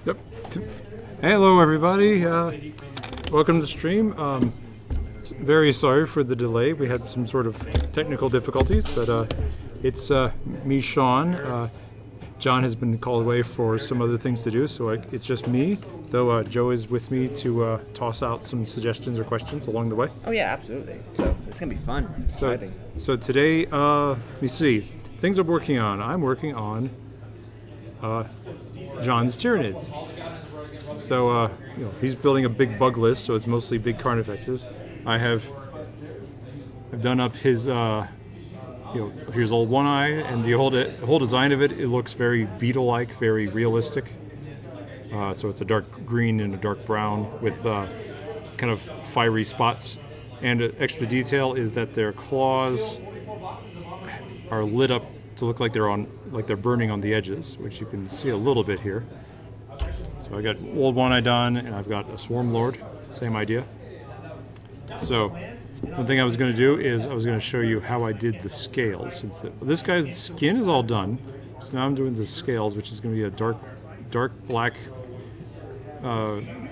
Yep. Hello, everybody. Welcome to the stream. Very sorry for the delay. We had some sort of technical difficulties, but it's me, Sean. John has been called away for some other things to do, so it's just me. Though Joe is with me to toss out some suggestions or questions along the way. Oh yeah, absolutely. So it's gonna be fun. Exciting. So today, let me see. Things I'm working on. I'm working on John's Tyranids. So he's building a big bug list, so it's mostly big carnifexes. I've done up his here's old One Eye, and the whole design of it looks very beetle-like, very realistic. So it's a dark green and a dark brown with kind of fiery spots. And extra detail is that their claws are lit up to look like they're burning on the edges, which you can see a little bit here. So I got old One Eye done, and I've got a Swarm Lord, same idea. So one thing I was going to do is I was going to show you how I did the scales. Since this guy's skin is all done, so now I'm doing the scales, which is going to be a dark black,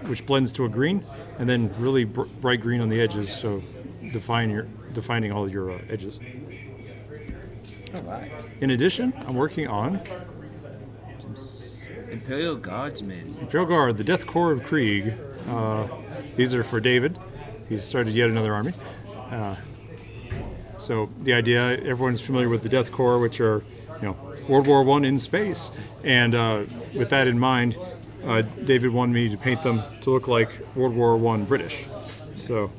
which blends to a green, and then really bright green on the edges, so defining all your edges. All right. In addition, I'm working on Imperial Guardsmen. Imperial Guard, the Death Corps of Krieg. These are for David. He's started yet another army. So the idea, everyone's familiar with the Death Corps, which are, World War I in space. And with that in mind, David wanted me to paint them to look like World War I British. So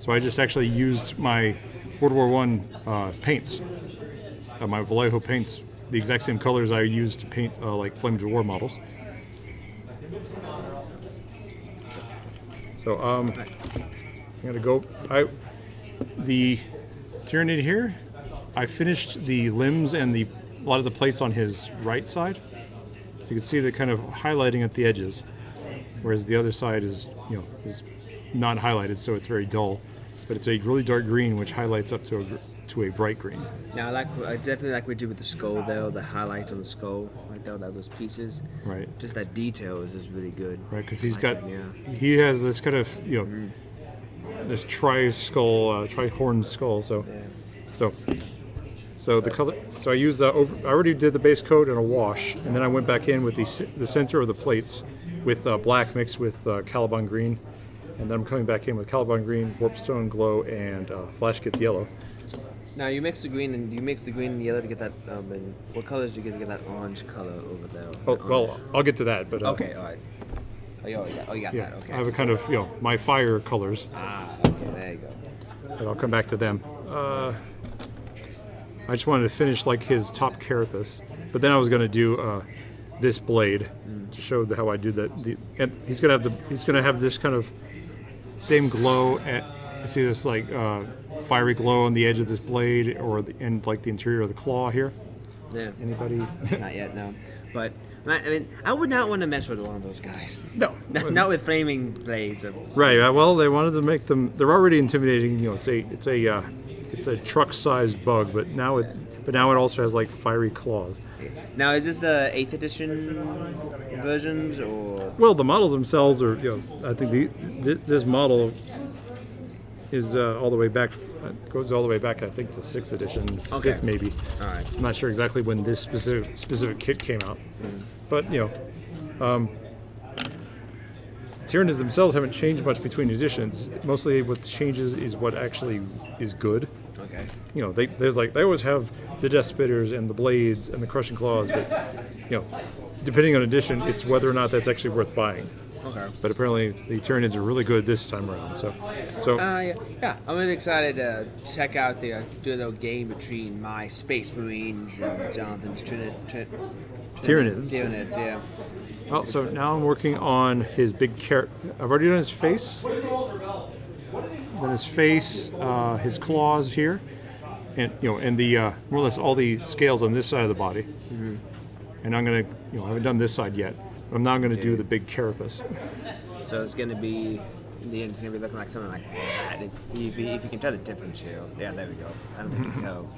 I just actually used my World War I paints, my Vallejo paints, the exact same colors I used to paint like Flames of War models. So I'm gonna go. The Tyranid here, I finished the limbs and a lot of the plates on his right side, so you can see the kind of highlighting at the edges, whereas the other side is is not highlighted, so it's very dull. But it's a really dark green, which highlights up to a bright green. Now, I definitely like what we did with the skull, though. The highlight on the skull, like those pieces. Right. Just that detail is just really good. Right, because he has this kind of this tri-horned skull. So, yeah. so the color. So I used I already did the base coat and a wash, and then I went back in with the center of the plates with black mixed with Caliban green, and then I'm coming back in with Caliban green, Warpstone glow, and Flash Gets yellow. Now you mix the green and yellow to get that. And what colors do you get to get that orange color over there? Oh, well, I'll get to that, but okay, all right. Oh, you got that. Okay. I have a kind of my fire colors. Ah, okay, there you go. But I'll come back to them. I just wanted to finish like his top carapace, but then I was going to do this blade to show how I do that. And he's gonna have this kind of same glow I see this like fiery glow on the edge of this blade, and like the interior of the claw here. Yeah. Anybody? Not yet, no. But I mean, I would not want to mess with one of those guys. No. Not with flaming blades. Right. Well, they wanted to make them. They're already intimidating. It's a truck-sized bug, but now it also has like fiery claws. Now, is this the 8th edition versions, or? Well, the models themselves are. I think this model is all the way back. Goes all the way back, I think, to 6th edition, 5th maybe. All right. I'm not sure exactly when this specific kit came out, but Tyranids themselves haven't changed much between editions. Mostly, what changes is what actually is good. Okay. They always have the Death Spitters and the blades and the Crushing Claws, but depending on edition, it's whether or not that's actually worth buying. Okay. But apparently the Tyranids are really good this time around. So. Yeah. I'm really excited to check out do a little game between my Space Marines and Jonathan's Tyranids. Tyranids, yeah. Well, so now I'm working on his big carrot. I've already done his face. Then his face, his claws here, and and the more or less all the scales on this side of the body. Mm-hmm. And I'm gonna, I haven't done this side yet. I'm now going to do the big carapace. So it's going to be, in the end, it's going to be looking like something like that. If you can tell the difference here. Yeah, there we go. I don't think you can tell.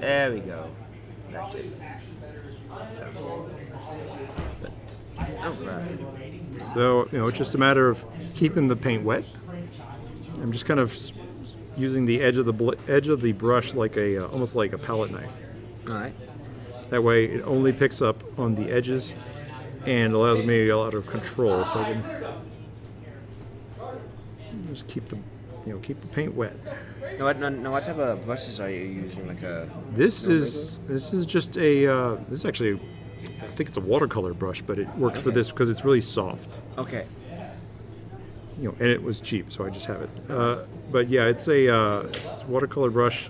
There we go. That's it. So, but Oh, right. So, it's just a matter of keeping the paint wet. I'm just kind of using the edge of the brush like almost like a palette knife. All right. That way, it only picks up on the edges and allows me to get out of control, so I can just keep the paint wet. Now, what type of brushes are you using? Like a This is just a this is actually, I think it's a watercolor brush, but it works for this because it's really soft. Okay. And it was cheap, so I just have it. But yeah, it's a watercolor brush,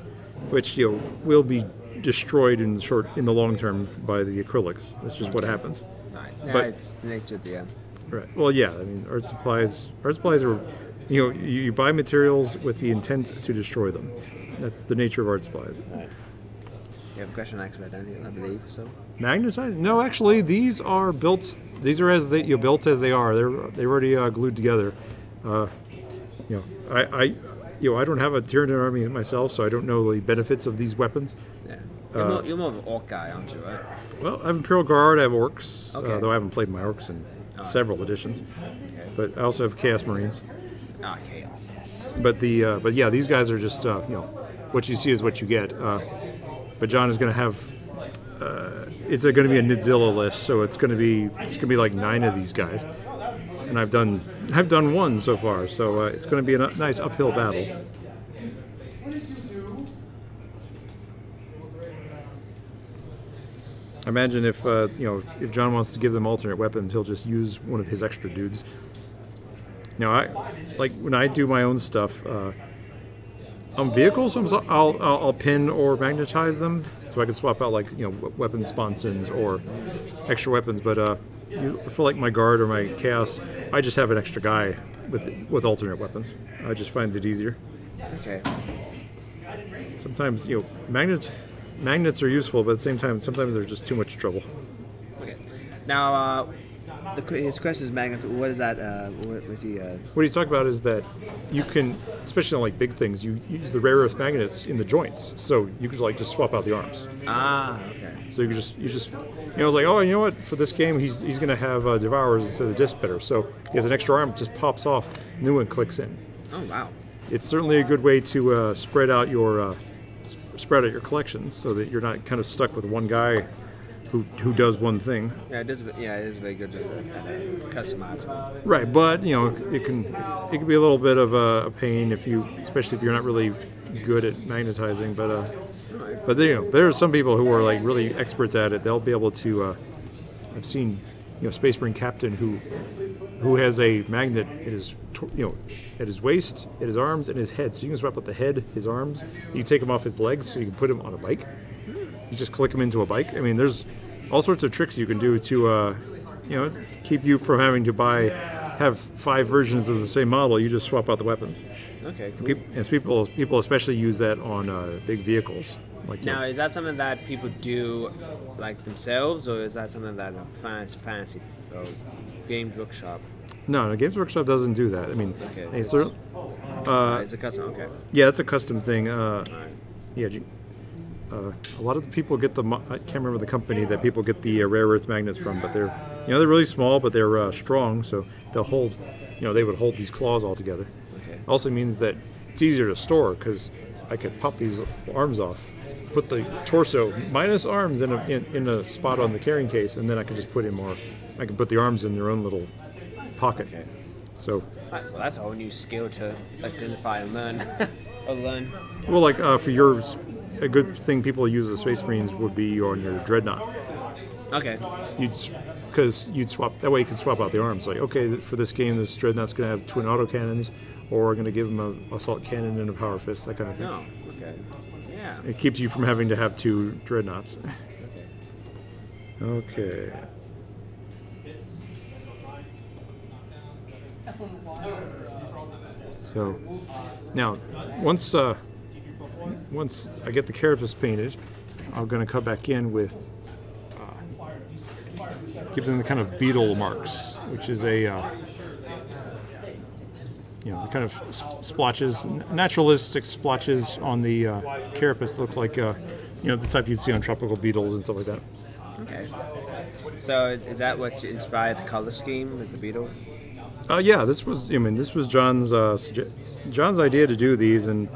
which will be destroyed in the long term by the acrylics. That's just what happens. Right. Yeah, But it's the nature of the. right. Well, yeah. I mean, art supplies are, you buy materials with the intent to destroy them. That's the nature of art supplies. Right. You have a question actually, don't you? I believe so. Magnetized? No, actually, these are built. These are built as they are. They're already glued together. I don't have a Tyranid army myself, so I don't know the benefits of these weapons. Yeah. You're more of an orc guy, aren't you? Right. Well, I have Imperial Guard. I have orcs, Okay. though I haven't played my orcs in several editions. Okay. But I also have Chaos Marines. Ah, chaos. Yes. But yeah, these guys are just what you see is what you get. But John is going to have. It's going to be a Nidzilla list, so it's going to be like 9 of these guys, and I've done 1 so far, so it's going to be a nice uphill battle. I imagine if John wants to give them alternate weapons, he'll just use one of his extra dudes. Now, when I do my own stuff. On vehicles, I'll pin or magnetize them, so I can swap out weapon sponsons or extra weapons. But for like my guard or my chaos, I just have an extra guy with alternate weapons. I just find it easier. Okay. Sometimes magnets are useful, but at the same time, sometimes they're just too much trouble. Okay. Now, his question is magnet. What is that? What he's talking about is that you can, especially on like big things, you use the rare earth magnets in the joints, so you could just swap out the arms. Ah, okay. So you just I was like, oh, you know what? For this game, he's gonna have Devourers instead of Disc Spitter, so he has an extra arm, just pops off, new one clicks in. Oh wow. It's certainly a good way to spread out your collection, so that you're not kind of stuck with one guy who does one thing. Yeah, it is very good to customize. Right, but it can be a little bit of a pain especially if you're not really good at magnetizing. But there are some people who are like really experts at it. They'll be able to. I've seen Space Marine Captain who has a magnet at his waist, at his arms, and his head. So you can swap out the head, his arms. You can take him off his legs, so you can put him on a bike. You just click him into a bike. I mean, there's all sorts of tricks you can do to, keep you from having to have 5 versions of the same model. You just swap out the weapons. Okay, cool. And people especially use that on big vehicles. Now, is that something that people do like themselves, or is that something that fancy Games Workshop? No, Games Workshop doesn't do that. I mean, okay. It's a custom. Okay. Yeah, it's a custom thing. Yeah. A lot of the people get I can't remember the company that people get the rare earth magnets from, but they're really small, but they're strong, so they'll hold. They would hold these claws all together. Okay. Also means that it's easier to store because I could pop these arms off, put the torso minus arms in a spot on the carrying case, and then I can just put in more. I can put the arms in their own little pocket. Okay. So. Well, that's a whole new skill to identify and learn. Well, like for yours. A good thing people use the Space Marines would be on your Dreadnought. Okay. Because you'd swap, that way you can swap out the arms. Like, okay, for this game, this Dreadnought's going to have twin autocannons, or we're going to give them an assault cannon and a power fist, that kind of thing. Oh, okay. Yeah. It keeps you from having to have 2 Dreadnoughts. Okay. So, now, once I get the carapace painted, I'm going to come back in with, give them the kind of beetle marks, which is a, kind of splotches, naturalistic splotches on the carapace look like, the type you'd see on tropical beetles and stuff like that. Okay. So is that what inspired the color scheme? Is the beetle? Yeah, this was. I mean, this was John's John's idea to do these, and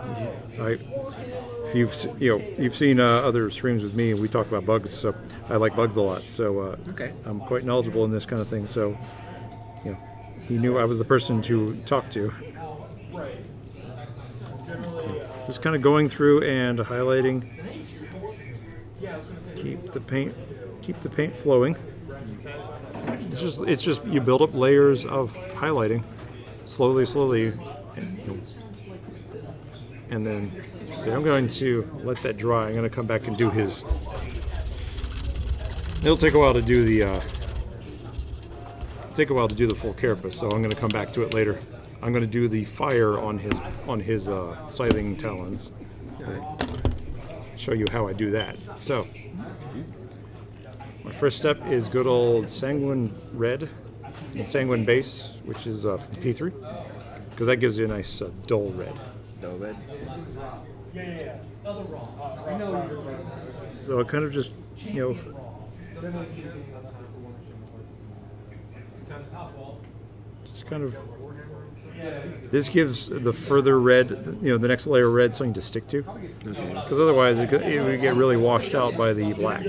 if you've seen other streams with me, and we talk about bugs, so I like bugs a lot. So Okay. I'm quite knowledgeable in this kind of thing. So he knew I was the person to talk to. So just kind of going through and highlighting. Keep the paint flowing. It's just you build up layers of highlighting, slowly, and then so I'm going to let that dry. I'm going to come back and do his. It'll take a while to do the full carapace, so I'm going to come back to it later. I'm going to do the fire on his scything talons. Show you how I do that. So. My first step is good old Sanguine Red and Sanguine Base, which is P3, because that gives you a nice dull red. Dull red. So I kind of just, this gives the further red, the next layer of red something to stick to, because otherwise it would get really washed out by the black.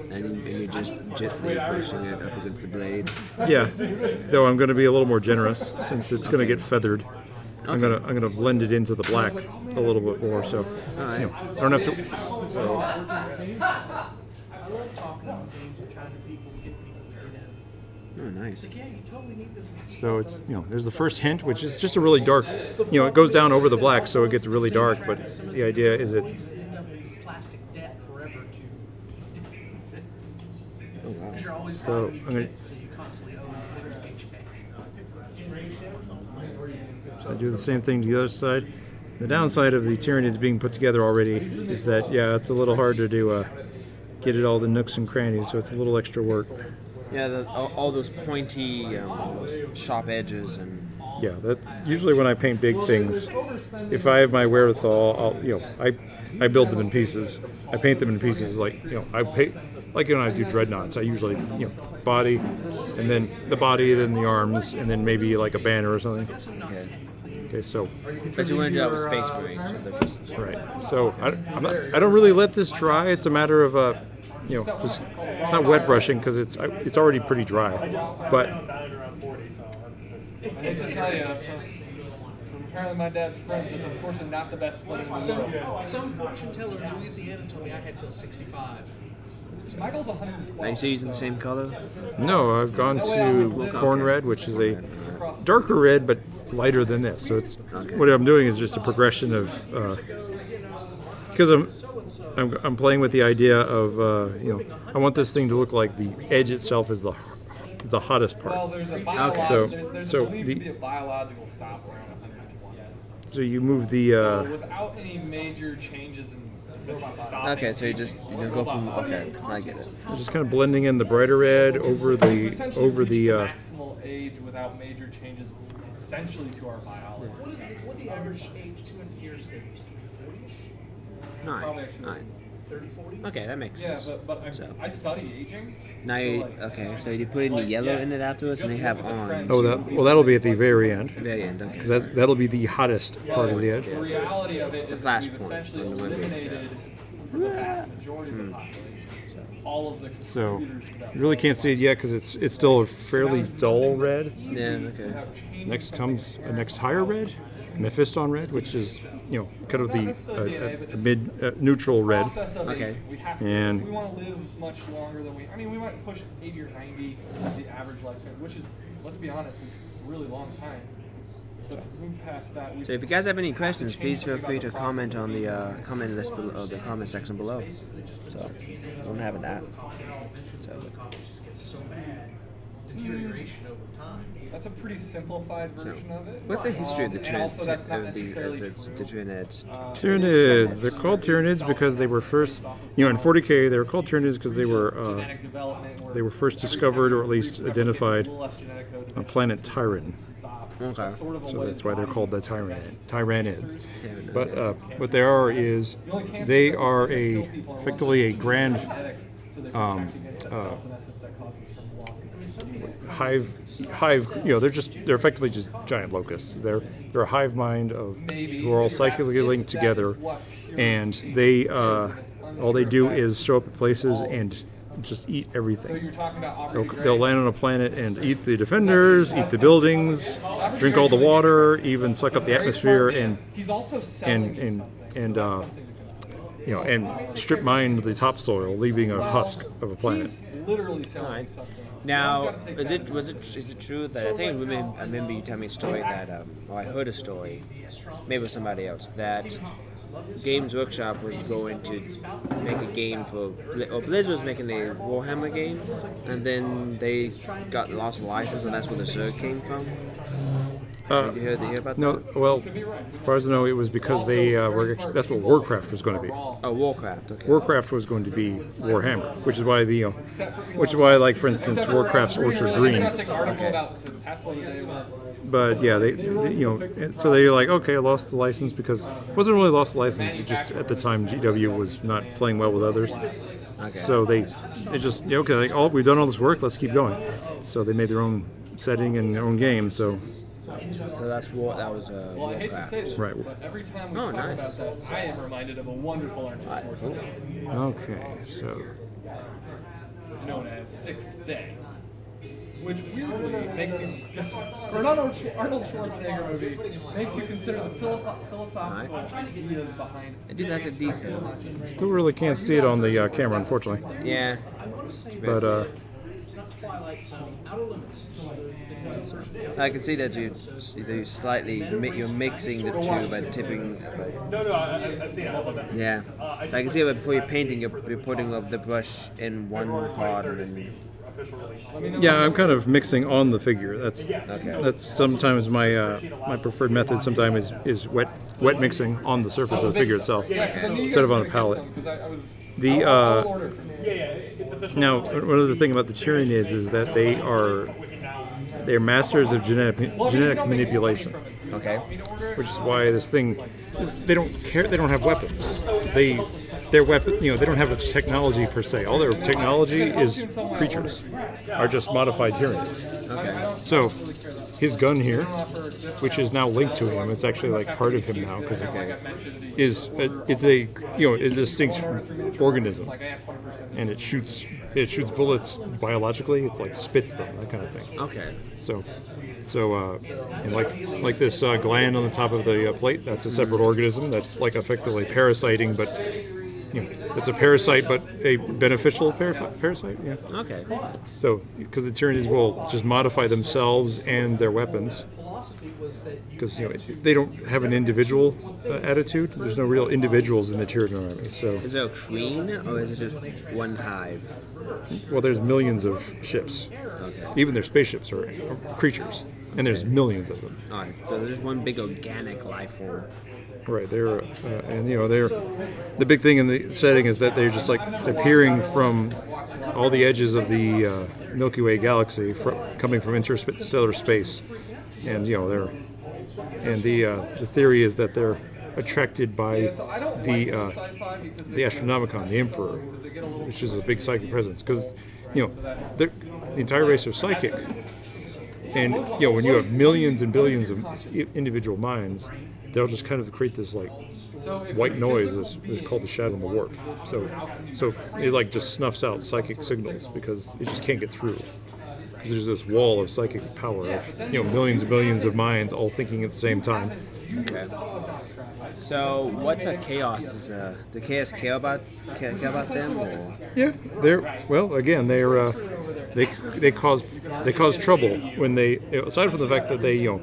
And you're just gently pushing it up against the blade. Yeah, though I'm going to be a little more generous since it's going to get feathered. I'm gonna blend it into the black a little bit more, so I don't have to. So. Oh, nice. So it's there's the first hint, which is just a really dark. It goes down over the black, so it gets really dark. But the idea is it's. So I'm gonna. So I do the same thing to the other side. The downside of the Tyranids being put together already is that it's a little hard to do get it all the nooks and crannies, so it's a little extra work. Yeah, all those pointy, those sharp edges and. Yeah, that usually when I paint big things, if I have my wherewithal, I build them in pieces. I paint them in pieces I paint. Like when I do dreadnoughts, I usually, body, and then the body, then the arms, and then maybe like a banner or something. Okay, so. But you want to do that with Space Marines. Right. So I don't really let this dry. It's a matter of just it's not wet brushing because it's already pretty dry, but. Apparently my dad's friends, it's unfortunately not the best place in the world. Some fortune teller in Louisiana told me I had till 65. Michael's 112. Are you still using the same color? No, I've gone to corn red, which is a darker red but lighter than this. So it's what I'm doing is just a progression of because I'm playing with the idea of I want this thing to look like the edge itself is the hottest part. Well, there's a biological stop around 101. So you move the. Without any major changes in stopping. Okay, so you go from I get it. Just kind of blending in the brighter red over the maximal age without major changes, essentially to our biology. What the average age 200 years ago used to be? 40ish? 9. 30, 40? Okay, that makes sense. Yeah, but I study aging. Now so you put in the yellow in it afterwards, and they have on. Oh, that'll be at the very end. Very end, okay. Because that'll be the hottest part of the edge. The reality of it The is flash we've point essentially on the web. eliminated for the vast majority of the population all of the So contributors that you really can't see it yet because it's still a fairly dull red. Yeah, okay. Next comes a next higher red, Mephiston red, which is kind of the mid neutral red. Okay. And we want to live much longer than we might push 80 or 90 as the average lifespan, which is, let's be honest, is a really long time. But to move past that, So if you guys have any questions, please feel free to comment on the comment list below, the comment section below. So don't have that. So. Deterioration over time. that's a pretty simplified version of it. What's the history of the Tyranids? Tyranids. They're called Tyranids because they were first, in 40K they were called Tyranids because they were first discovered or at least identified on planet Tyran. Okay. So that's why they're called the Tyranids. But what they are is they are effectively a grand so they can protect against that cells in essence that causes from loss. hive. They're effectively just giant locusts. They're a hive mind of who are all psychically linked together, and they all they do is show up at places and just eat everything. So you're talking about They'll land on a planet and eat the defenders, eat the buildings, drink all the water, even suck up the atmosphere, and strip mine the topsoil, leaving a husk of a planet. He's literally selling something. Now, is it true that I remember you telling me a story that or I heard a story, maybe with somebody else, that Games Workshop was going to make a game for, or Blizzard was making a Warhammer game, and then they lost the license, and that's where the Zerg came from. Did you hear about that? No, well, as far as I know, it was because they that's what Warcraft was going to be. Oh, Warcraft. Okay. Warcraft was going to be Warhammer, which is why like for instance, Warcraft's Orchard Green. But yeah, so they're like, okay, I lost the license because it wasn't really lost the license. It just at the time GW was not playing well with others. Okay. So they just we've done all this work, let's keep going. So they made their own setting and their own game. So that was well, I hate to say this, right. but every time we talk about that, I am reminded of a wonderful artist Okay, so known as Sixth Day, which weirdly makes you, for an Arnold Schwarzenegger movie, makes you consider the philosophical ideas behind it. I do like the detail. Still really can't see it on the camera, unfortunately. Yeah. But I can see that you're mixing the two by tipping. No, I've seen it. Yeah, I can see that before you're painting, you're putting up the brush in one part and then. yeah, I'm kind of mixing on the figure. That's sometimes my my preferred method. Sometimes is wet mixing on the surface of the figure itself instead of on a palette. Now, one other thing about the Tyranids is that they're masters of genetic manipulation. Okay. Which is why this thing they don't care. They don't have weapons. Their weapon, they don't have a technology per se. All their technology is creatures, are just modified Tyranids. Okay. So his gun here, which is now linked to him, it's actually like part of him now because it's a distinct organism, and it shoots bullets biologically. It's like spits them, that kind of thing. Okay. So and like this gland on the top of the plate, that's a separate organism that's like effectively parasiting, but it's a parasite, but a beneficial parasite. Yeah. Okay. So, because the Tyranids will just modify themselves and their weapons, because they don't have an individual attitude. There's no real individuals in the Tyranid army. So, is there a queen, or is it just one hive? Well, there's millions of ships. Okay. Even their spaceships are creatures, and there's millions of them. All right. So there's one big organic life form. Right, they're the big thing in the setting is that they're just like appearing from all the edges of the Milky Way galaxy, coming from interstellar space, and the theory is that they're attracted by the Astronomicon, the Emperor, which is a big psychic presence, because the entire race are psychic, and when you have millions and billions of individual minds, they'll just kind of create this like white noise. This is called the shadow in the warp. So it like just snuffs out psychic signals because it just can't get through. Because there's this wall of psychic power of millions and billions of minds all thinking at the same time. Okay. So what's a chaos? Is do chaos care about them? Or? Yeah, they cause trouble when they, aside from the fact that they'll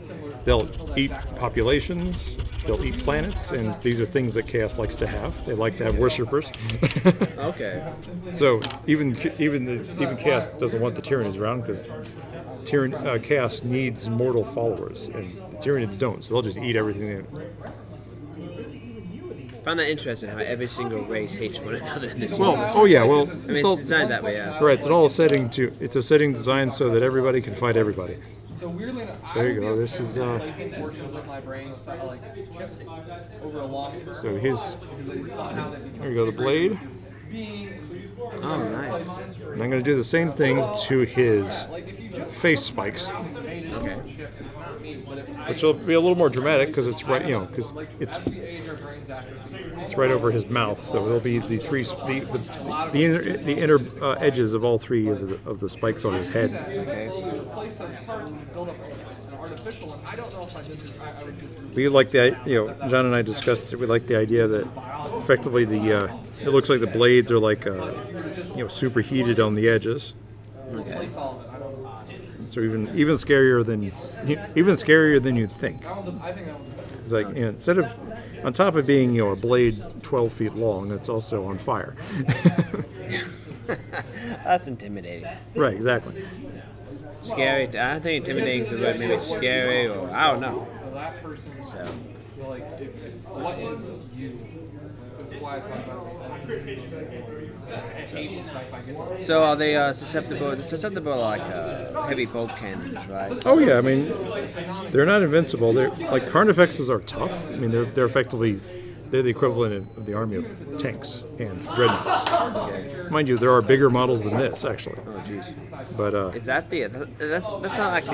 eat populations, they'll eat planets, and these are things that Chaos likes to have. They like to have worshippers. Okay. So even Chaos doesn't want the Tyranids around because Chaos needs mortal followers, and the Tyranids don't. So they'll just eat everything. I found that interesting how every single race hates one another in this. Well, universe. oh yeah, well, it's designed that way. Yeah. Right, it's a setting designed so that everybody can fight everybody. So weirdly enough, so there you go. This is placing portions of my brain like chips over a long. So there you go, the blade. Oh, nice. And I'm going to do the same thing to his face spikes, Okay. which will be a little more dramatic because it's right, because it's right over his mouth. So it'll be the inner edges of all three of the spikes on his head. Okay. We like John and I discussed it. We like the idea that effectively it looks like the blades are like superheated on the edges. Okay. So even scarier than you'd think. It's like instead of on top of being a blade 12 feet long, it's also on fire. That's intimidating. Right, exactly. Scary. I don't think intimidating is the word. Maybe scary, or I don't know. So that person, So. like, what is you? Why I talk about So are they susceptible? Susceptible like heavy bolt cannons, right? Oh yeah, I mean they're not invincible. They're like Carnifexes are tough. I mean they're effectively the equivalent of the army of tanks and dreadnoughts. Okay. Mind you, there are bigger models than this actually. Oh jeez. But Is that that's not like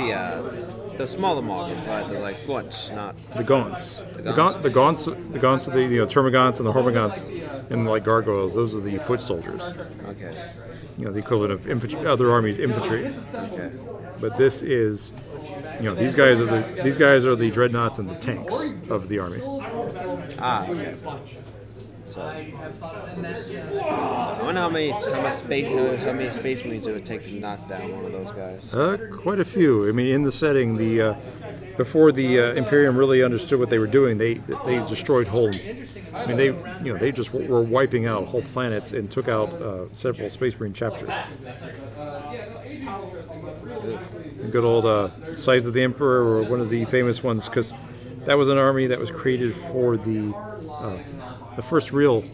the smaller models, right? They're like gaunts, not the gaunts, the gaunts of the termagants and the hormagaunts and like gargoyles. Those are the foot soldiers. okay. The equivalent of infantry, other armies' infantry. Okay. But this is, these guys are the dreadnoughts and the tanks of the army. Ah, okay. So, I wonder how many space marines it would take to knock down one of those guys. Quite a few. I mean, in the setting, before the Imperium really understood what they were doing, they destroyed whole. I mean, they just were wiping out whole planets and took out several Space Marine chapters. The good old Size of the Emperor were one of the famous ones because that was an army that was created for the first real,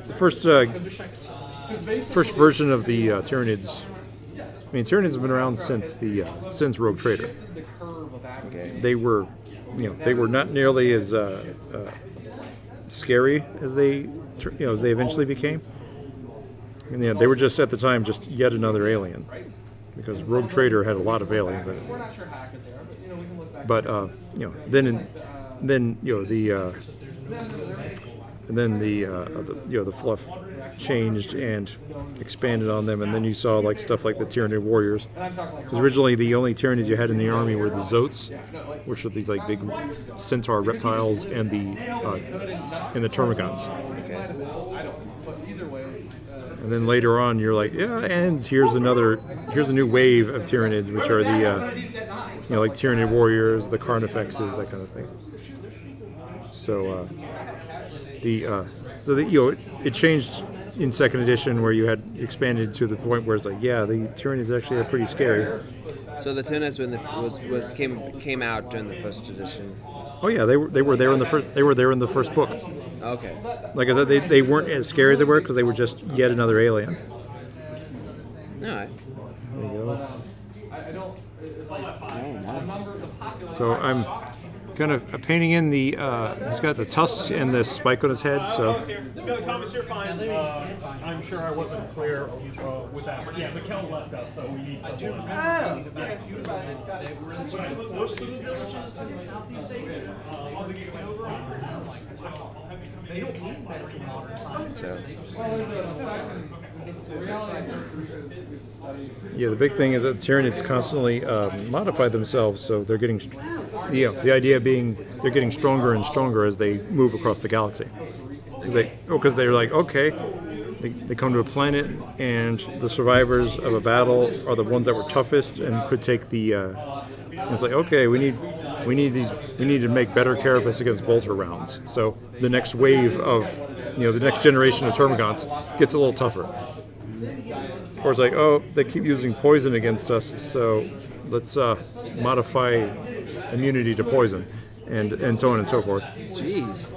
the first version of the Tyranids. I mean, Tyranids have been around since Rogue Trader. Okay. They were not nearly as scary as they eventually became. And they were just at the time just yet another alien, because Rogue Trader had a lot of aliens in it. But the fluff changed and expanded on them, and then you saw like stuff like the Tyranid warriors. Because originally the only Tyranids you had in the army were the Zotes, which are these like big centaur reptiles, and the termagants. And then later on, you're like, yeah, and here's a new wave of Tyranids, which are the like Tyranid warriors, the Carnifexes, that kind of thing. So it changed in second edition, where you had expanded to the point where it's like, yeah, the Tyranids actually are pretty scary. So the Tyranids came out during the first edition. Oh yeah, they were there in the first. They were there in the first book. Okay. Like I said, they weren't as scary as they were because they were just yet another alien. All right. There you go. Oh, nice. So I'm kind of painting in the. He's got the tusk and the spike on his head. So. No, Thomas, you're fine. I'm sure I wasn't clear with that. But yeah, Mikkel left us, so we need someone. Yeah, the big thing is that Tyranids constantly modify themselves, so they're getting, the idea being they're getting stronger and stronger as they move across the galaxy. Because they're like, okay, they come to a planet, and the survivors of a battle are the ones that were toughest and could take the. It's like, okay, we need to make better carapace against bolter rounds. So the next wave of, the next generation of termagants gets a little tougher. Or it's like, oh, they keep using poison against us, so let's modify immunity to poison, and so on and so forth. Jeez.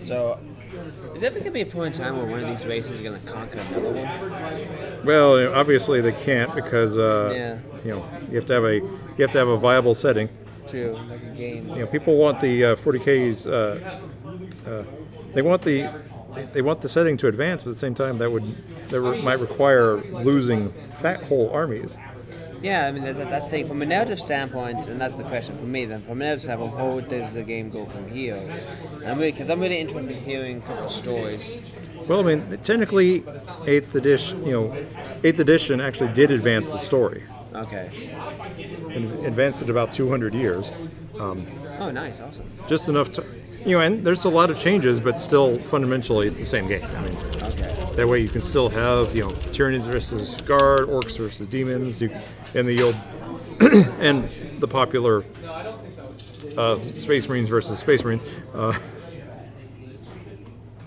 So, is there ever going to be a point in time where one of these races is going to conquer another one? Well, obviously they can't, because you have to have a viable setting. True, like a game. People want the 40Ks. They want the they want the setting to advance, but at the same time might require losing whole armies. Yeah, I mean that's the thing. From a narrative standpoint, and that's the question for me. Then, from a narrative standpoint, how does the game go from here? And I'm really interested in hearing a couple of stories. Well, I mean, technically, 8th edition actually did advance the story. Okay. And advanced it about 200 years. Oh, nice, awesome. Just enough to, and there's a lot of changes, but still fundamentally it's the same game. I mean, that way you can still have, Tyranids versus Guard, Orcs versus Demons, and the old and the popular Space Marines versus Space Marines.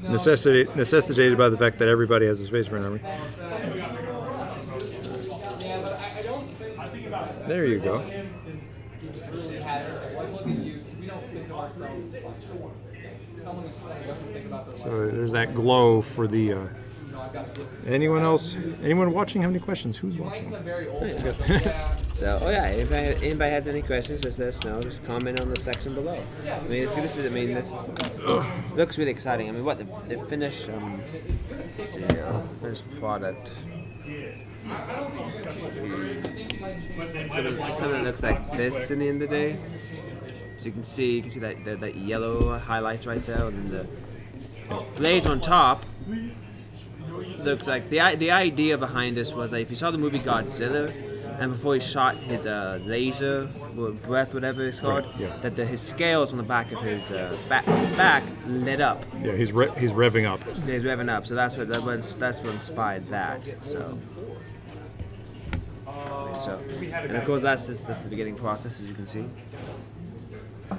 Necessitated by the fact that everybody has a Space Marine army. There you go. So there's that glow for the. Anyone else? Anyone watching? Have any questions? Who's watching? So, if anybody has any questions, just let us know. Just comment on the section below. I mean, this looks really exciting. I mean, the finished, let's see here, finished product. Something looks like this in the end of the day. So you can see that yellow highlights right there, and then the blades on top. Looks like the idea behind this was that if you saw the movie Godzilla, and before he shot his laser or breath, whatever it's called, that his scales on the back of his back lit up. Yeah, he's revving up. Yeah, he's revving up. So that's what inspired that. So. And of course that's the beginning process, as you can see.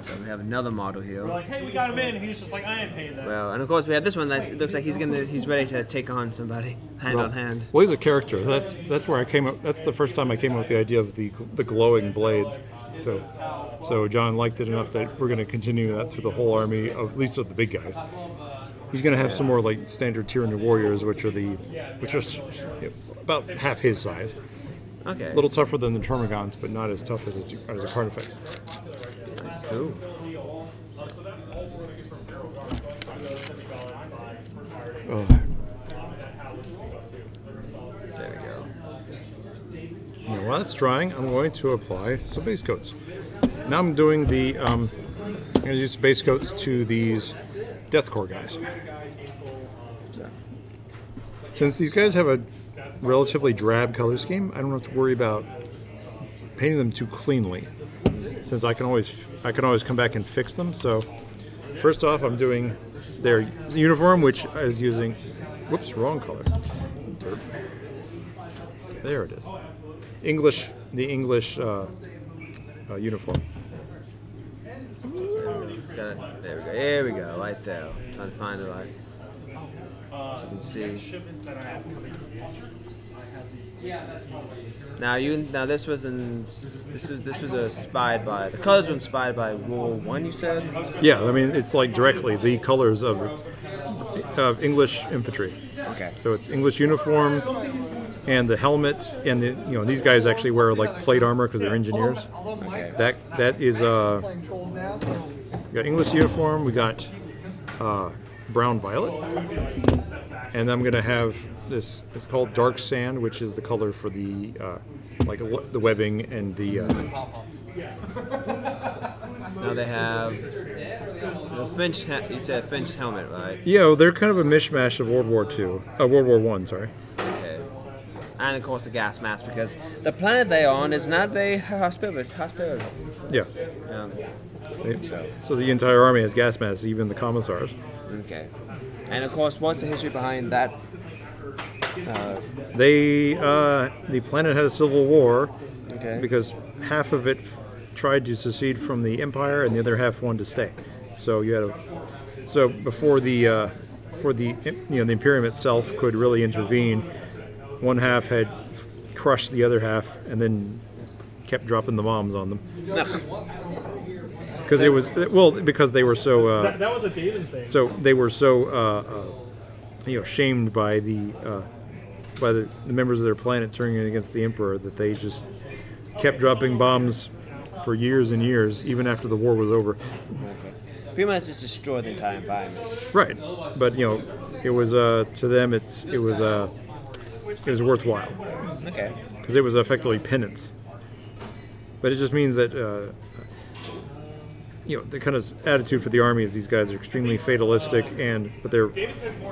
So we have another model here. We're like, hey, we got him in, and he was just like, I ain't paying that. Well, and of course we have this one that looks like he's ready to take on somebody, hand on hand. Well, he's a character. That's where I came up. That's the first time I came up with the idea of the glowing blades. So John liked it enough that we're going to continue that through the whole army, at least of the big guys. He's going to have some more like standard Tyranid warriors, which are about half his size. Okay. A little tougher than the Termagants, but not as tough as a Carnifex. Cool. Oh. There we go. Now, while it's drying, I'm going to apply some base coats. Now I'm doing the. I'm going to use base coats to these Deathcore guys. Since these guys have a relatively drab color scheme, I don't have to worry about painting them too cleanly, since I can always come back and fix them. So first off, I'm doing their uniform, which is using, whoops, wrong color. There it is. The English uniform. There we go, right there. I'm trying to find it right. So you can see. Now this was inspired by, the colors were inspired by World War I, you said? Yeah, I mean it's like directly the colors of English infantry. Okay. So it's English uniform and the helmet, and these guys actually wear like plate armor because they're engineers. Okay. That is we got English uniform. We got brown violet, and I'm gonna have this. It's called dark sand, which is the color for the the webbing and the. Now they have the Finch. You said Finch helmet, right? Yeah, they're kind of a mishmash of World War I. Sorry. Okay. And of course the gas mask, because the planet they're on is not very hospitable. Yeah. So the entire army has gas masks, even the commissars. Okay. And of course, what's the history behind that? The planet had a civil war, Okay. because half of it tried to secede from the empire, and the other half wanted to stay. So you had before the Imperium itself could really intervene, one half had crushed the other half, and then kept dropping the bombs on them. Because they were so. That was a David thing. So they were so shamed by the members of their planet turning against the Emperor that they just kept dropping bombs for years and years, even after the war was over. Okay. Pretty much just destroy the entire environment. Right, but it was to them it was worthwhile Okay. because it was effectively penance. But it just means that the kind of attitude for the army is these guys are extremely fatalistic, but they're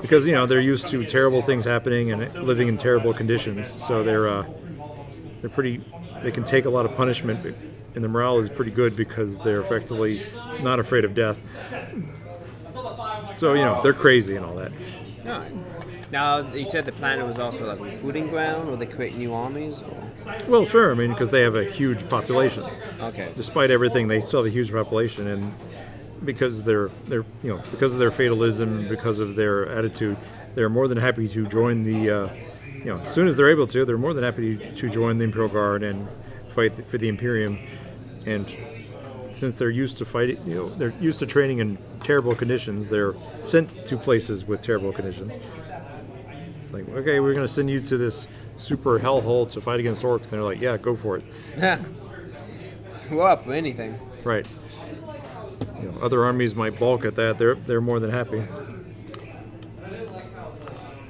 because they're used to terrible things happening and living in terrible conditions, so they're pretty. They can take a lot of punishment, and the morale is pretty good because they're effectively not afraid of death. So they're crazy and all that. All right. Now you said the planet was also like a recruiting ground, or they create new armies. Or? Well, sure. I mean, because they have a huge population. Okay. Despite everything, they still have a huge population, and because because of their fatalism, because of their attitude, they're more than happy to join the. As soon as they're able to, they're more than happy to join the Imperial Guard and fight for the Imperium. And since they're used to fighting, they're used to training in terrible conditions. They're sent to places with terrible conditions. Like, okay, we're going to send you to this super hellhole to fight against orcs. And they're like, yeah, go for it. We're up for anything. Right. Other armies might balk at that. They're more than happy.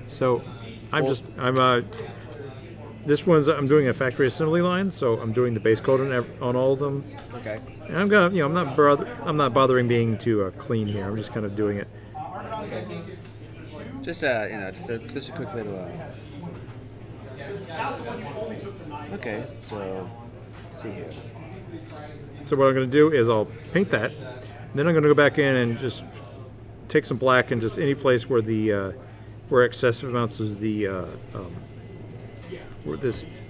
So, I'm doing a factory assembly line, so I'm doing the base coat on all of them. Okay. And I'm not bothering being too clean here. I'm just kind of doing it. Just a quick little. Okay, so let's see here. So what I'm going to do is I'll paint that, and then I'm going to go back in and just take some black and just any place where where excessive amounts of the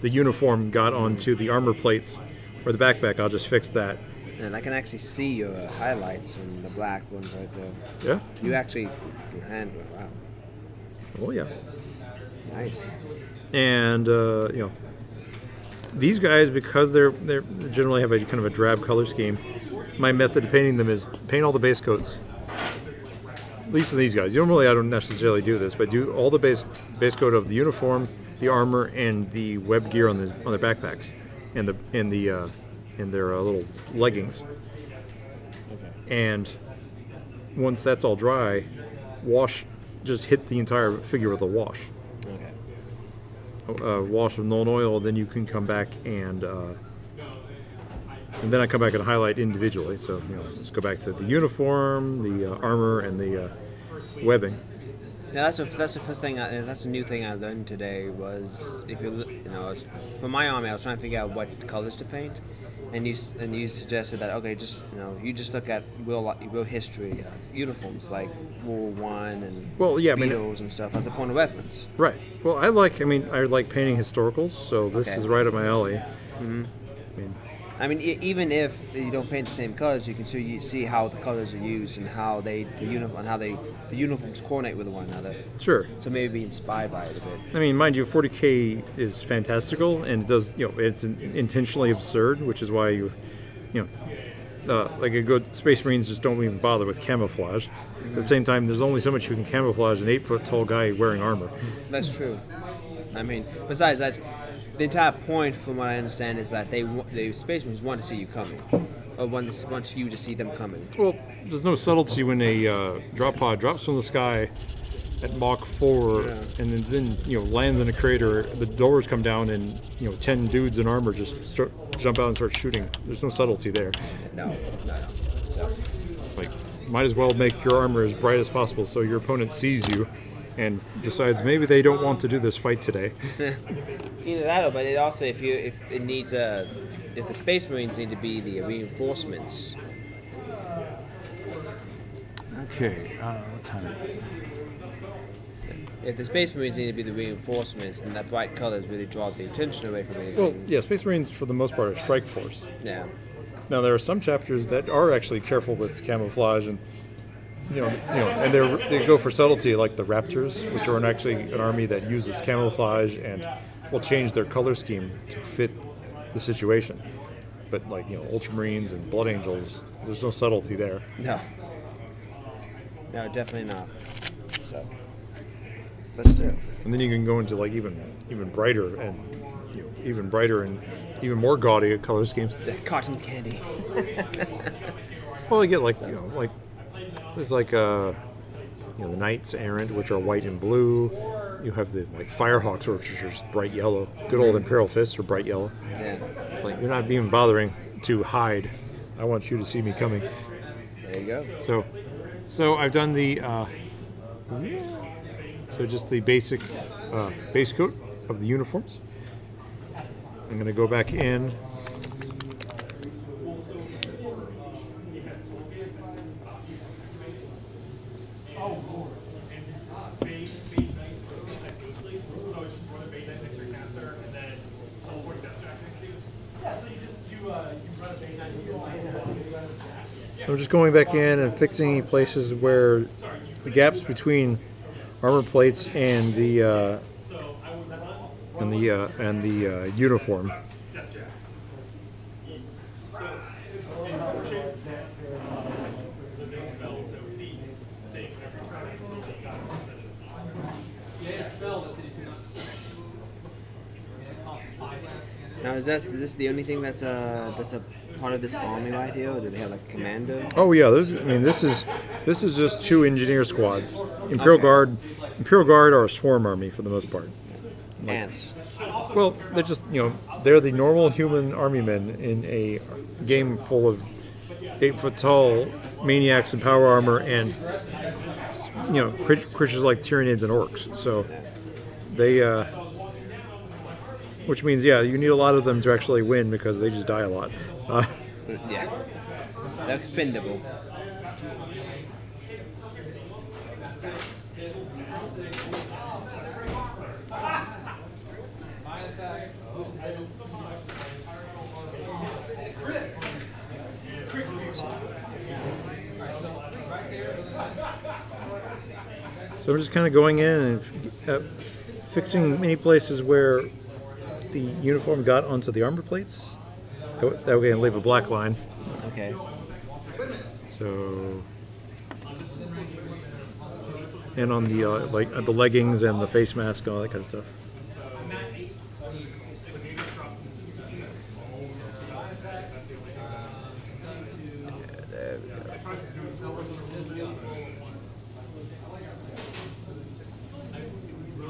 uniform got onto the armor plates or the backpack, I'll just fix that. And I can actually see your highlights in the black ones right there. Yeah. You actually handle it. Wow. Oh yeah. Nice. And these guys, because they generally have a kind of a drab color scheme, my method of painting them is paint all the base coats. At least in these guys. I don't necessarily do this, but do all the base coat of the uniform, the armor, and the web gear on their backpacks, and their little leggings. Okay. And once that's all dry, just hit the entire figure with a wash. Okay. Wash with Nuln Oil, then you can come back and then I come back and highlight individually. So just go back to the uniform, the armor, and the webbing. Yeah, that's the first thing. That's a new thing I learned today. Was for my army, I was trying to figure out what colors to paint, and you suggested that you just look at real history uniforms like World War I and Beatles and stuff as a point of reference. Right. Well, I like painting historicals, so this is right up my alley. Mm-hmm. I mean, even if you don't paint the same colors, you can see how the colors are used and how the uniforms coordinate with one another. Sure. So maybe be inspired by it a bit. I mean, mind you, 40K is fantastical, and it does, it's intentionally absurd, which is why like a good Space Marines just don't even bother with camouflage. Mm-hmm. At the same time, there's only so much you can camouflage an 8-foot-tall guy wearing armor. That's true. I mean, besides that, the entire point, from what I understand, is that the Space Marines want to see you coming, or want you to see them coming. Well, there's no subtlety when a drop pod drops from the sky at Mach 4 and then lands in a crater. The doors come down and 10 dudes in armor just jump out and start shooting. There's no subtlety there. No. Like, might as well make your armor as bright as possible so your opponent sees you and decides maybe they don't want to do this fight today. Either that, but it also if the Space Marines need to be the reinforcements. Okay, what time is it? If the Space Marines need to be the reinforcements, then that bright colors really draw the attention away from anything. Well, yeah, Space Marines for the most part are strike force. Yeah. Now there are some chapters that are actually careful with camouflage and and they go for subtlety, like the Raptors, which are actually an army that uses camouflage and will change their color scheme to fit the situation. But Ultramarines and Blood Angels, there's no subtlety there. No, definitely not. So, but still. And then you can go into even brighter and even more gaudy color schemes. The cotton candy. Well, you get there's the Knights Errant, which are white and blue. You have the Firehawks, which are just bright yellow. Good old Imperial Fists are bright yellow. Yeah. It's like you're not even bothering to hide. I want you to see me coming. There you go. So I've done the just the basic base coat of the uniforms. I'm going to go back in. So I'm just going back in and fixing places where the gaps between armor plates and the uniform. Now, is this the only thing that's a part of this army right here, or do they have like a commander? Oh yeah, this is just 2 engineer squads. Imperial Guard are a swarm army for the most part. Ants. Well, they're just they're the normal human army men in a game full of 8-foot tall maniacs in power armor and creatures like Tyranids and orcs. So they, which means you need a lot of them to actually win because they just die a lot. Yeah, they're expendable. So I'm just kind of going in and fixing many places where the uniform got onto the armor plates. That way I leave a black line. Okay. So, and on the the leggings and the face mask and all that kind of stuff.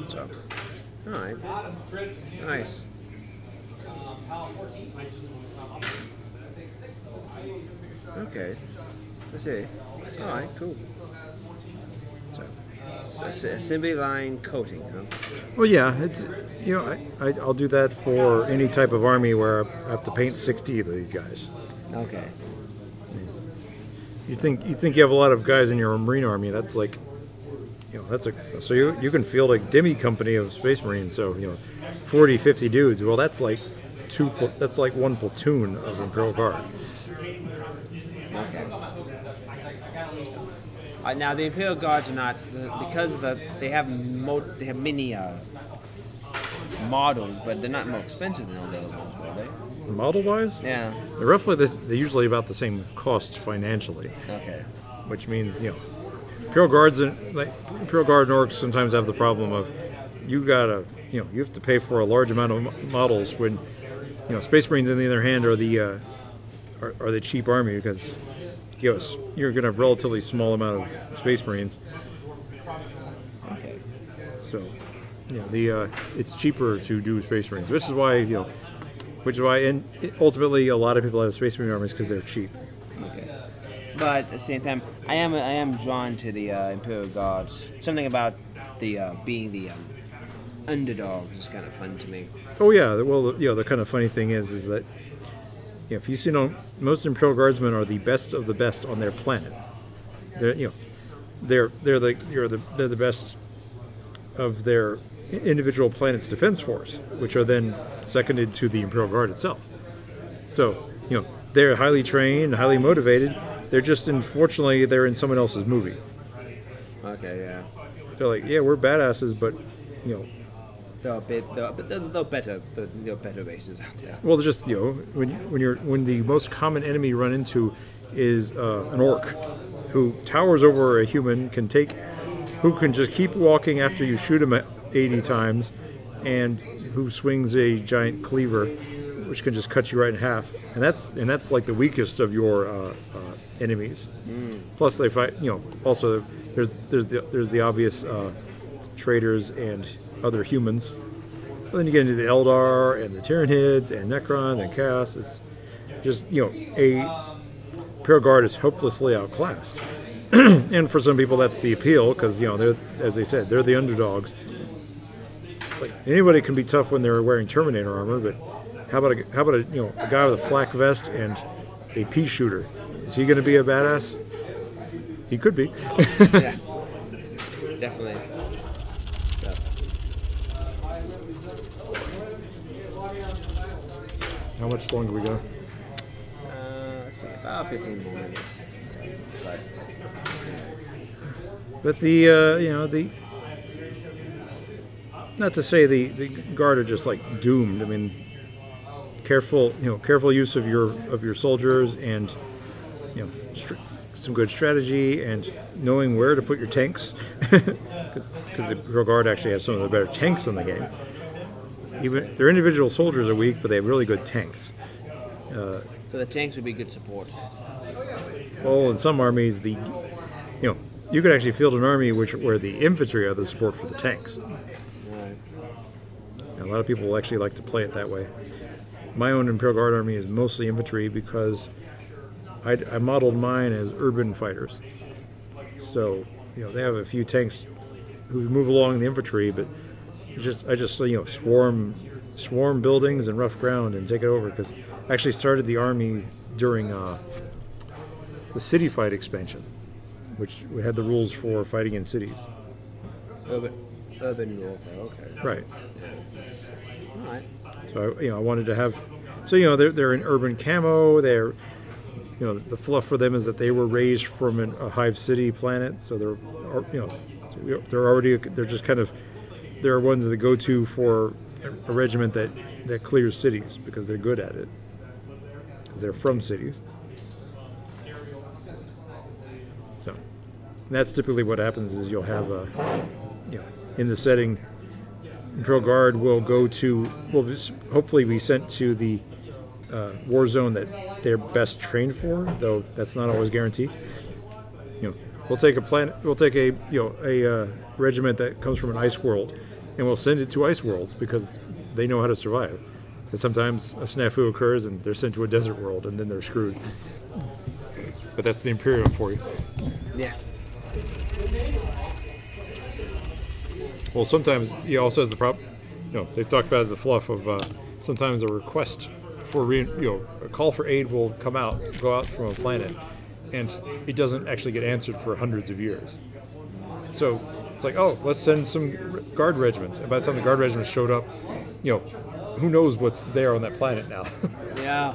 So, all right. Nice. Okay. Let's see. All right. Cool. So, assembly line coating, huh? Well, yeah, it's I'll do that for any type of army where I have to paint 60 of these guys. Okay. You think you have a lot of guys in your Marine army? That's like, so you can field a demi company of Space Marines. So 40, 50 dudes. Well, that's like one platoon of Imperial Guard. Okay. Now the Imperial Guards are not because they have many models, but they're not more expensive than all the other ones, are they? Model-wise, Yeah. they're usually about the same cost financially. Okay. Which means Imperial Guards and Imperial Guard and Orcs sometimes have the problem of you have to pay for a large amount of models when Space Marines on the other hand are the cheap army because you're going to have a relatively small amount of Space Marines. Okay. So it's cheaper to do Space Marines, which is why and ultimately a lot of people have Space Marine armies because they're cheap. Okay. But at the same time, I am drawn to the Imperial Guards. Something about the being the underdogs is kind of fun to me. Oh yeah, well the kind of funny thing is that if you see most Imperial Guardsmen are the best of the best on their planet. They're the best of their individual planet's defense force, which are then seconded to the Imperial Guard itself. So they're highly trained, highly motivated. They're just unfortunately they're in someone else's movie. Okay, yeah. They're like, we're badasses, but They're better races out there. well, just when the most common enemy you run into is an orc who towers over a human, who can just keep walking after you shoot him 80 times, and who swings a giant cleaver, which can just cut you right in half, and that's like the weakest of your enemies. Plus, they fight. Also, there's the obvious traders and other humans. But then you get into the Eldar and the Tyranids and Necrons and Chaos. It's just, a Imperial Guard is hopelessly outclassed. And for some people that's the appeal because, they're, as they said, they're the underdogs. Like anybody can be tough when they're wearing Terminator armor, but how about a guy with a flak vest and a pea shooter? Is he going to be a badass? He could be. Yeah, definitely. So. How much longer we got? Let's see, about 15 more minutes. So, But the not to say the Guard are just like doomed. I mean, careful use of your soldiers and some good strategy and knowing where to put your tanks, because the Imperial Guard actually have some of the better tanks in the game. Even their individual soldiers are weak, but they have really good tanks. so the tanks would be good support. Well, in some armies, you could actually field an army where the infantry are the support for the tanks. Right. And a lot of people actually like to play it that way. My own Imperial Guard army is mostly infantry because I modeled mine as urban fighters. So, they have a few tanks who move along the infantry, but I just swarm buildings and rough ground and take it over, because I actually started the army during the city fight expansion, which we had the rules for fighting in cities. Urban warfare, okay. Right. All right. So I wanted to have, they're in urban camo. They're, the fluff for them is that they were raised from a hive city planet, so they're just kind of, they're ones that go to for a regiment that clears cities because they're good at it, because they're from cities. So that's typically what happens is you'll have in the setting, Imperial Guard will hopefully be sent to the war zone that they're best trained for, though that's not always guaranteed. We'll take a regiment that comes from an ice world, and we'll send it to ice worlds because they know how to survive. And sometimes a snafu occurs and they're sent to a desert world, and then they're screwed. But that's the Imperium for you. Yeah. Well, sometimes he also has the problem. They've talked about the fluff of sometimes a request for a call for aid will go out from a planet, and it doesn't actually get answered for hundreds of years. So it's like, oh, let's send some guard regiments. And by the time the guard regiments showed up, who knows what's there on that planet now? Yeah.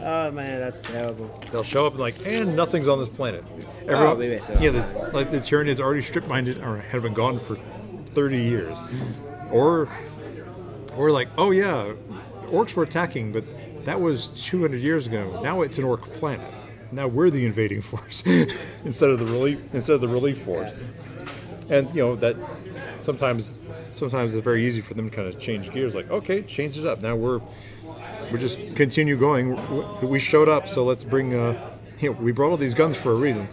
Oh man, that's terrible. They'll show up and nothing's on this planet. Maybe so. Yeah, the Tyranids already strip-minded or have been gone for 30 years. Or like, oh yeah, orcs were attacking, but that was 200 years ago. Now it's an orc planet. Now we're the invading force instead of the relief force. And that sometimes it's very easy for them to kind of change gears. Like, okay, change it up. Now we're just continue going. We showed up, so let's bring. We brought all these guns for a reason.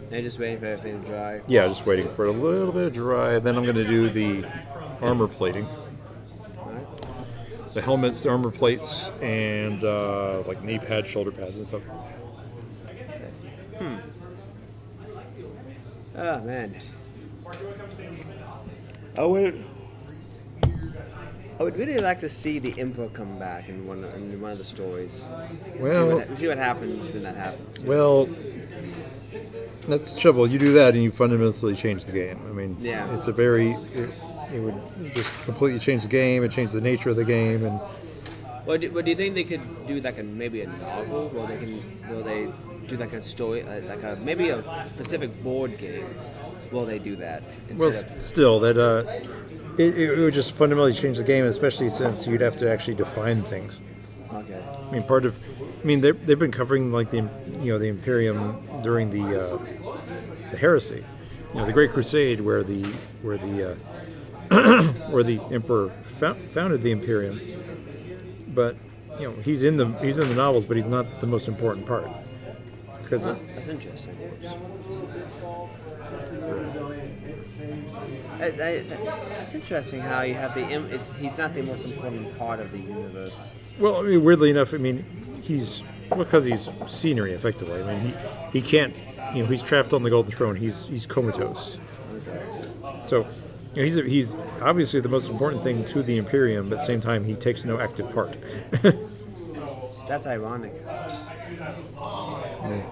They're just waiting for everything to dry. Yeah, just waiting for a little bit of dry. Then I'm going to do the armor plating. The helmets, the armor plates, and like knee pads, shoulder pads, and stuff. Okay. Oh man. I would really like to see the Emperor come back in one of the stories. Well, see what happens when that happens. Well, that's the trouble. You do that, and you fundamentally change the game. I mean, yeah. It's it would just completely change the game and change the nature of the game. And Well, do you think they could do like maybe a novel? Will they do like a story, maybe a specific board game? Will they do that? Still, that it would just fundamentally change the game, especially since you'd have to actually define things. Okay. I mean, they've been covering like the Imperium during the heresy, the Great Crusade, where the Emperor founded the Imperium. But he's in the novels, but he's not the most important part. because That's interesting. It's interesting how you have he's not the most important part of the universe. well, I mean, weirdly enough, I mean, because he's scenery effectively. I mean, he can't, he's trapped on the Golden Throne. He's comatose. So, he's obviously the most important thing to the Imperium, but at the same time, he takes no active part. That's ironic. It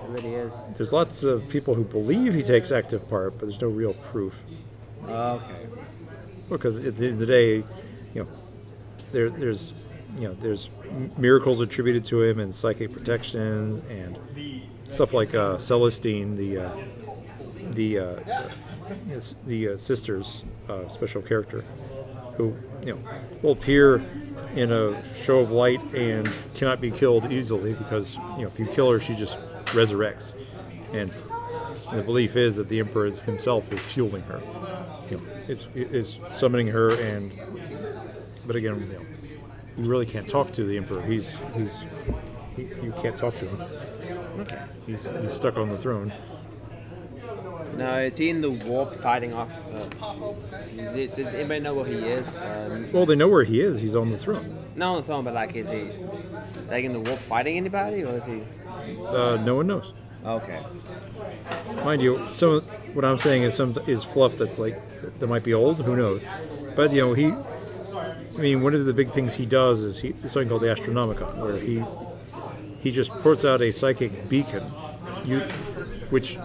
really is. There's lots of people who believe he takes active part, but there's no real proof. Okay. Because at the end of the day, there's miracles attributed to him and psychic protections and stuff like Celestine, the sister's special character, who will appear in a show of light and cannot be killed easily because if you kill her, she just resurrects, and the belief is that the Emperor himself is fueling her, is summoning her, but again, you really can't talk to the Emperor. You can't talk to him. Okay. He's stuck on the throne. Now, is he in the warp fighting off? Does anybody know where he is? Well, they know where he is. He's on the throne. Not on the throne, but like, is he like in the warp fighting anybody, or is he? No one knows. Okay. Mind you, what I'm saying is fluff that might be old. Who knows? But one of the big things he does is something called the Astronomicon, where he just puts out a psychic beacon, which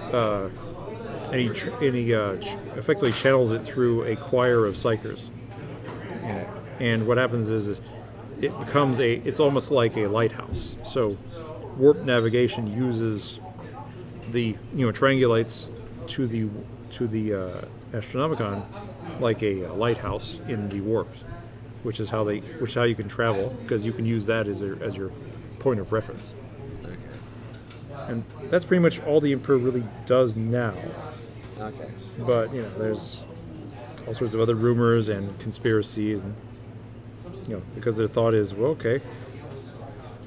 and he effectively channels it through a choir of psychers. And what happens is it becomes it's almost like a lighthouse. So warp navigation uses triangulates to the Astronomicon like a lighthouse in the warp, which is how you can travel, because you can use that as your point of reference. Okay. And that's pretty much all the Emperor really does now. Okay. But there's all sorts of other rumors and conspiracies, and because their thought is, well, okay,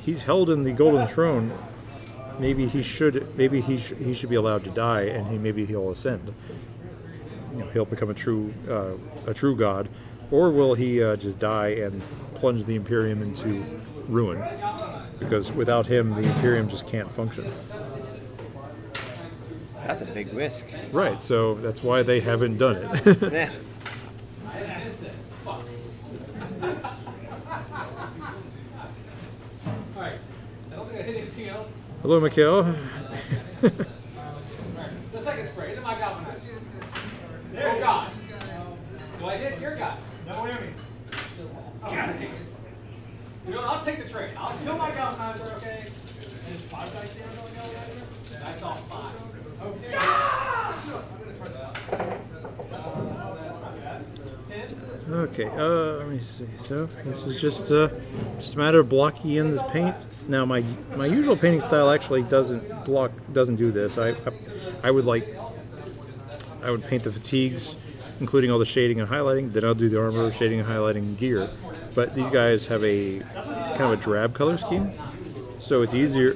he's held in the Golden Throne. Maybe he should be allowed to die, and maybe he'll ascend. He'll become a true god, or will he just die and plunge the Imperium into ruin? Because without him, the Imperium just can't function. That's a big risk. Right, so that's why they haven't done it. Yeah. Alright. I don't think I hit anything else. Hello, Mikhail. The second spray. Into my galvanizer. Oh, God. Do I hit your guy? No whammies. I'll take the trade. I'll kill my galvanizer, okay? And it's 5 dice damage on the galvanizer? That's all 5. Okay. Okay, let me see. So this is just a matter of blocking in this paint. Now my usual painting style actually doesn't do this. I would paint the fatigues, including all the shading and highlighting. Then I'll do the armor, shading and highlighting, gear. But these guys have a kind of a drab color scheme, so it's easier.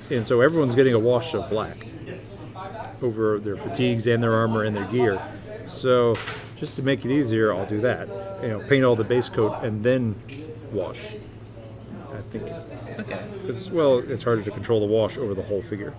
And so everyone's getting a wash of black over their fatigues and their armor and their gear. So just to make it easier, I'll do that. Paint all the base coat and then wash. I think. Okay. Because it's harder to control the wash over the whole figure.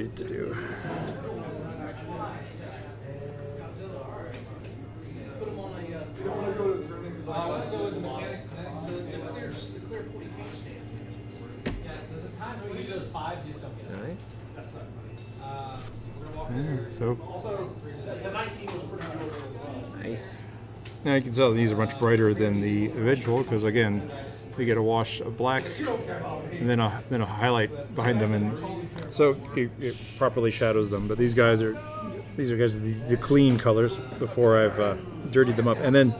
Do. So Nice. now you can tell these are much brighter than the eventual, because again, we get a wash of black and then a highlight behind them, and so it properly shadows them. But these guys are the clean colors before I've dirtied them up, and then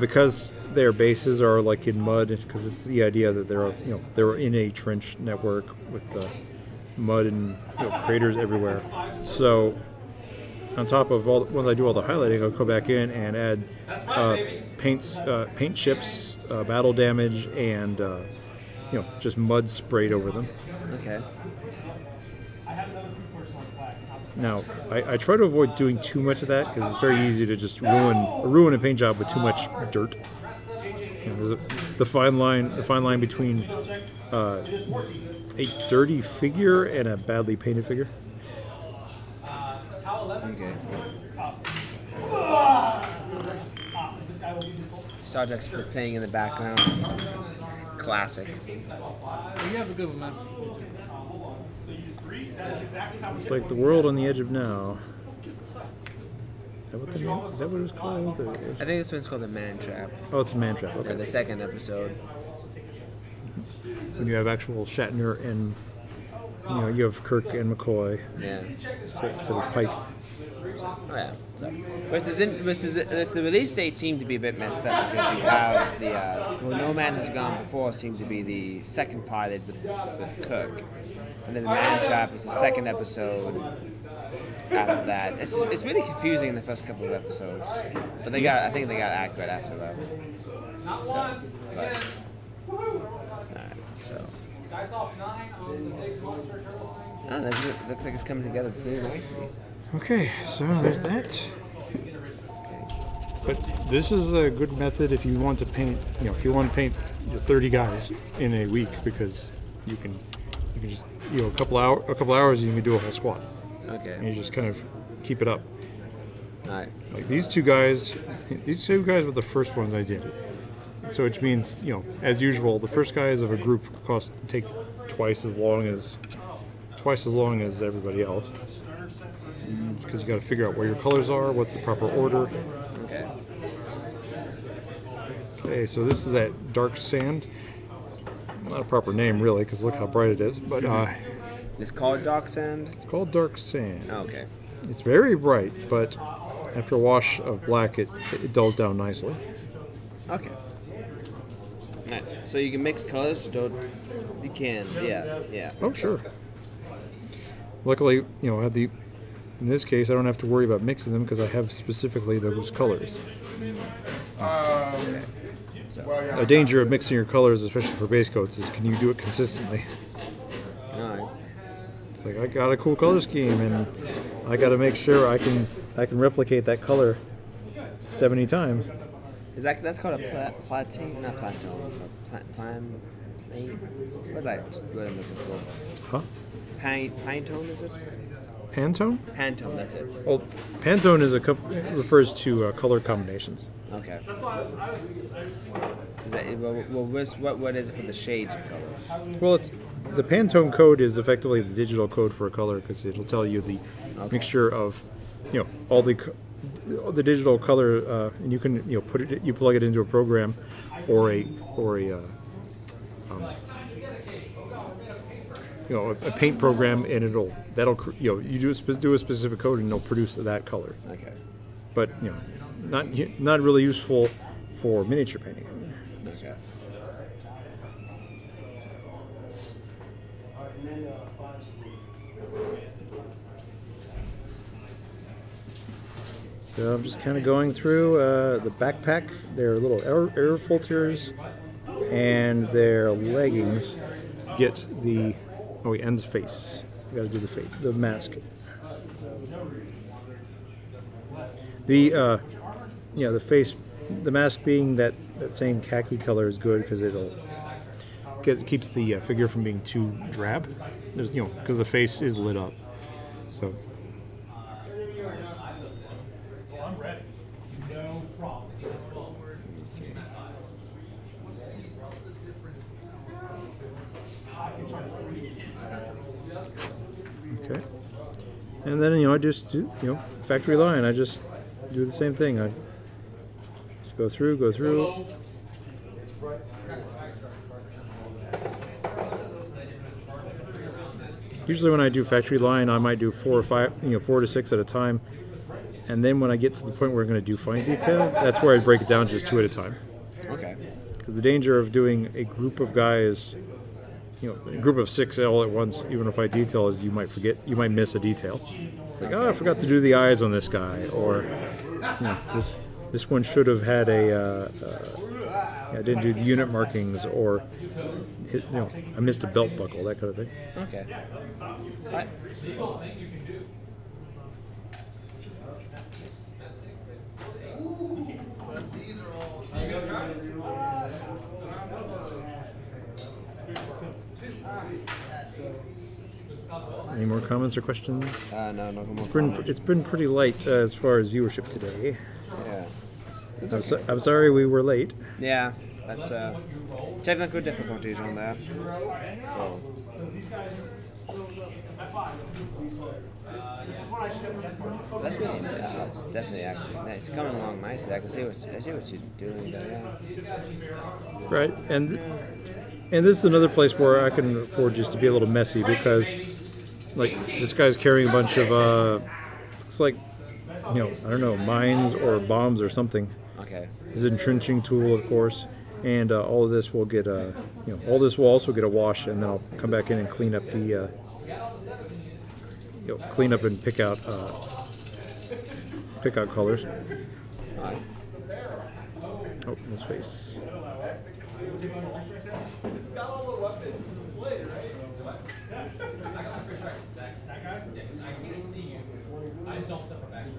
because their bases are like in mud because it's the idea that they're in a trench network with mud and craters everywhere. So on top of once I do all the highlighting, I'll go back in and add paint chips, battle damage, and just mud sprayed over them. Okay. Now, I try to avoid doing too much of that because it's very easy to just ruin a paint job with too much dirt. There's the fine line between a dirty figure and a badly painted figure. Okay. Star Trek's playing in the background. Classic. You have a good one, man. It's like the world on the edge of now. Is that what it was called? I think this one's called the Man Trap. Oh, it's a Man Trap. Okay. The second episode. When you have actual Shatner and you have Kirk and McCoy. Yeah. Instead of Pike. Oh yeah. So, the release date seemed to be a bit messed up because you have the No Man Has Gone Before seemed to be the second pilot with Kirk, and then the Man Trap is the second episode. After that, it's really confusing in the first couple of episodes, but I think they got accurate after that. So. Looks like it's coming together pretty nicely. Okay, so there's that. But this is a good method if you want to paint. If you want to paint 30 guys in a week, because you can just a couple hours you can do a whole squad. Okay. And you just kind of keep it up. All right. Like these two guys were the first ones I did. So which means as usual, the first guys of a group take twice as long as everybody else. Because you got to figure out where your colors are, what's the proper order. Okay. Okay, so this is that dark sand. Not a proper name really, because look how bright it is. But it's called dark sand. It's called dark sand. Oh, okay. It's very bright, but after a wash of black, it dulls down nicely. Okay. Right. So you can mix colors. You can. Yeah. Oh sure. Luckily, in this case, I don't have to worry about mixing them because I have specifically those colors. A danger of mixing your colors, especially for base coats, is can you do it consistently? Alright. It's like I got a cool color scheme, and I got to make sure I can replicate that color 70 times. That's called a platine, not Plantone. What's that? What I'm looking for? Huh? Pantone, is it? Pantone? Pantone, that's it. Well, Pantone refers to color combinations. Okay. What is it for the shades of color? Well, the Pantone code is effectively the digital code for a color because it'll tell you the mixture of, all the digital color, and you can you plug it into a program or a paint program, and you do a specific code and it'll produce that color. Okay. But not really useful for miniature painting. Okay. So I'm just kind of going through the backpack, their little air filters, and their leggings. Get the and the face. You got to do the mask. The face, the mask being that same khaki color is good because it keeps the figure from being too drab. There's because the face is lit up. So. I'm ready. No problem. Okay. And then I just do factory line. I just do the same thing. I just go through. Usually when I do factory line, I might do 4 to 6 at a time. And then when I get to the point where I'm going to do fine detail, that's where I break it down just 2 at a time. Okay. Because the danger of doing a group of guys, you know, a group of 6 all at once, even if I detail, is you might forget, you might miss a detail. It's like, oh, I forgot to do the eyes on this guy, or you know, this one should have had a. I didn't do the unit markings, or you know, I missed a belt buckle, that kind of thing. Okay. Any more comments or questions? No more. It's been pretty light as far as viewership today. Yeah. I'm sorry we were late. Yeah, that's technical difficulties on that. So. That's really that's definitely actually it's coming along nicely. I see what you're doing there. Yeah. Right, and this is another place where I can afford just to be a little messy, because like this guy's carrying a bunch of looks like, you know, I don't know, mines or bombs or something. Okay. His entrenching tool, of course, and all of this will get you know, all this will also get a wash, and then I'll come back in and clean up the you know, clean up and pick out colors. Oh, his face. It's got all the weapons displayed, right? That guy? Yeah, I can't see you. I just don't step back. You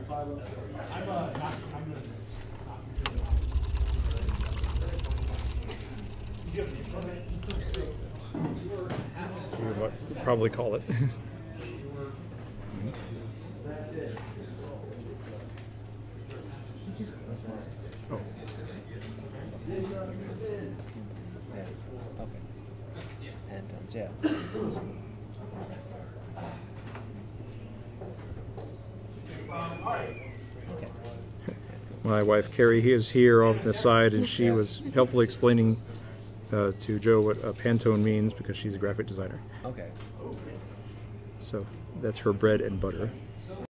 would probably call it. Oh. Okay. And yeah. My wife Carrie is here off the side, and she was helpfully explaining to Joe what Pantone means, because she's a graphic designer. Okay. So that's her bread and butter.